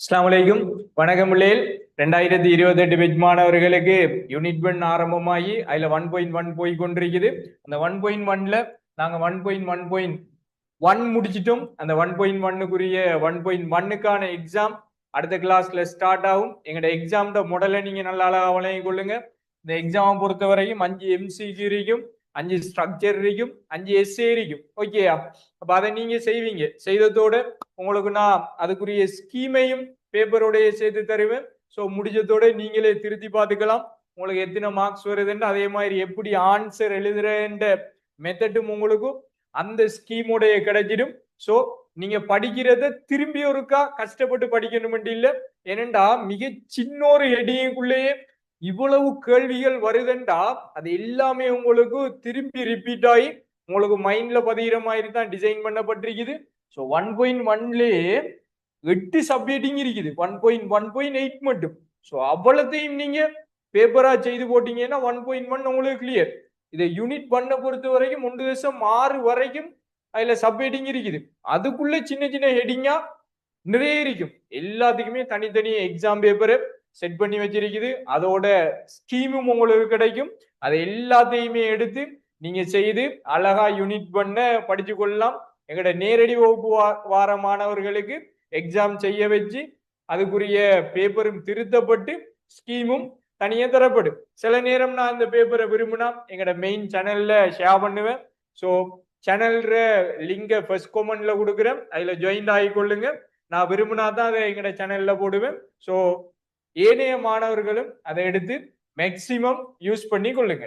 அஸ்ஸலாமு அலைக்கும். வணக்கம் பிள்ளைகள். 2028 பெஜ் மாணவர்களுக்கு யூனிட் 1 ஆரம்பமாகி அதுல 1.1 போய் கொண்டிருக்குது. அந்த 1.1ல நாங்க 1.1.1 முடிச்சிட்டோம். அந்த 1.1க்குரிய 1.1க்கான எக்ஸாம் அடுத்த கிளாஸ்ல ஸ்டார்ட் ஆகும். எங்களோட எக்ஸாம்ட மாடலை நீங்க நல்லா அழகா வழங்கிக் கொள்ளுங்க. இந்த எக்ஸாம் பொறுத்த வரைக்கும் 5 MCQ இருக்கும், 5 ஸ்ட்ரக்சர் இருக்கும், 5 எஸ்ஏ இருக்கும். ஓகே, அப்ப அதை நீங்க செய்வீங்க. செய்ததோட உங்களுக்கு நான் அதுக்குரிய ஸ்கீமையும் பேப்பரோடைய சேர்த்து தருவேன். ஸோ முடிஞ்சதோட நீங்களே திருத்தி பார்த்துக்கலாம். உங்களுக்கு எத்தனை மார்க்ஸ் வருதுன்னு, அதே மாதிரி எப்படி ஆன்சர் எழுதுறன்ற மெத்தடும் உங்களுக்கு அந்த ஸ்கீமோடைய கிடைச்சிடும். ஸோ நீங்க படிக்கிறத திரும்பி ஒருக்கா கஷ்டப்பட்டு படிக்கணும் இல்ல. ஏனென்றா மிக சின்ன ஒரு ஹெடிங்குள்ளேயே இவ்வளவு கேள்விகள் வருதுண்டா அது எல்லாமே உங்களுக்கு திரும்பி ரிப்பீட் ஆகி உங்களுக்கு மைண்ட்ல பதிகிற மாதிரி தான் டிசைன் பண்ணப்பட்டிருக்குது. ஸோ 1.1லேயே 8 சப்ஜெக்டிங் இருக்குது, 1.1.8 மட்டும். ஸோ அவ்வளத்தையும் நீங்க பேப்பரா செய்து போட்டீங்கன்னா 1.1 உங்களுக்கு கிளியர். இதை யூனிட் பண்ண பொறுத்த வரைக்கும் 1.6 வரைக்கும் அதுல சப்ஹெட்டிங் இருக்குது. அதுக்குள்ள சின்ன சின்ன ஹெட்டிங்கா நிறைய இருக்கும். எல்லாத்துக்குமே தனித்தனி எக்ஸாம் பேப்பரை செட் பண்ணி வச்சிருக்குது. அதோட ஸ்கீமும் உங்களுக்கு கிடைக்கும். அதை எல்லாத்தையுமே எடுத்து நீங்க செய்து அழகா யூனிட் பண்ண படிச்சு கொள்ளலாம். எங்களோட நேரடி வகுப்பு வார மாணவர்களுக்கு எக்ஸாம் செய்ய வச்சு அதுக்குரிய பேப்பரும் திருத்தப்பட்டு ஸ்கீமும் தனியே தரப்படும். சில நேரம் நான் இந்த பேப்பரை விரும்பினா எங்களோட மெயின் சேனல்ல ஷேர் பண்ணுவேன். ஸோ சேனல்ற லிங்கை ஃபர்ஸ்ட் கமெண்ட்ல கொடுக்குறேன், அதுல ஜாயின் ஆகிக்கொள்ளுங்க. நான் விரும்பினா தான் அதை எங்களோட சேனல்ல போடுவேன். ஸோ ஏனைய மாணவர்களும் அதை எடுத்து மேக்சிமம் யூஸ் பண்ணி கொள்ளுங்க.